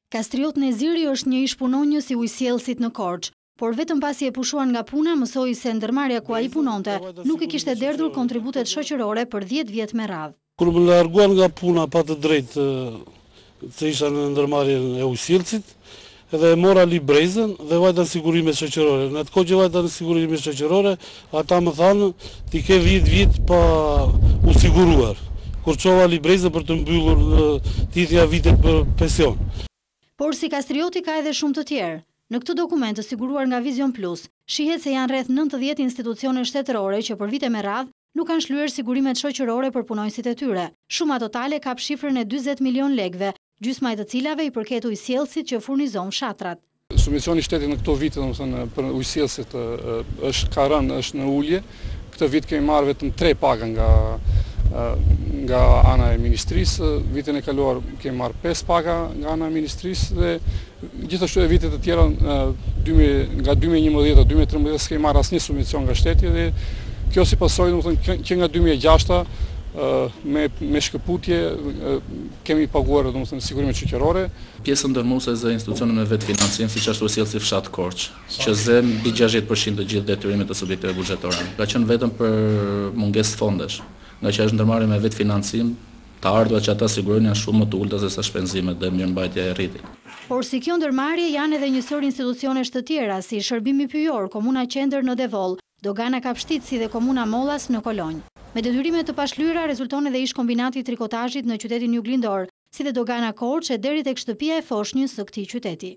Kastriot Neziri është një ish punonjës i ujësjellësit në Korçë, por vetëm pasi e pushuar nga puna mësoi se ndërmarrja ku ai punonte nuk i kishte derdhur kontributet shoqërore për 10 vjet me radhë. Kur më larguan nga puna pa të drejtë se isha në ndërmarrjen e ujësjellësit, edhe e mora librezën dhe vajta në sigurime shoqërore. Në atë kohë që vajta në sigurime shoqërore, ata më thanë ti ke 10 vjet pa u siguruar. Kur çova librezën për të mbyllur tithja vitet për pension. Por si Kastrioti ka edhe shumë të tjerë. Në këtë dokument të siguruar nga Vision Plus, shihet se janë rreth 90 institucione shtetërore që për vite me radhë nuk kanë shlyer sigurimet shoqërore për punonjësit e tyre. Shuma totale kap shifrën e 40 milion lekëve, gjysma e të cilave i përket ujësjellësit që furnizon fshatrat. Subvencioni i shtetit në këto vite, domethënë për ujësjellësit ka rënë, është në ulje. Këtë vit kemi marrë vetëm 3 paga nga ana e ministrisë, vitin e kaluar kemi marrë 5 paga nga ana e ministrisë dhe gjithashtu e vitet e tjera nga 2011 a 2013 s'kemi marrë asnjë subvencion nga shteti dhe kjo si pasojë domethënë që nga 2006 me shkëputje kemi paguar domethënë sigurimet shoqërore. Pjesën ndërmuese e institucioneve me vetë financim, siç ashtu sjellsi fshat Korçë, që zë mbi 60% të gjithë detyrimet e subjekteve buxhetore. Ka qenë vetëm për mungesë fondesh, nga që është ndërmarrje me vetë financim, të ardhurat që ata sigurojnë janë shumë më të ulta se sa shpenzimet dhe mirëmbajtja e rritit. Por si kjo ndërmarrje janë edhe njësër institucionesh të tjera, si Shërbimi Pyjor, Komuna Qendër në Devoll, Dogana Kapshtitsi dhe Komuna Mollas në Kolonjë. Me detyrime të pashlyera rezulton edhe ish kombinati i trikotazhit në qytetin Juglindor, si dhe Dogana Korçë e deri tek shtëpia e foshnjës së këtij qyteti.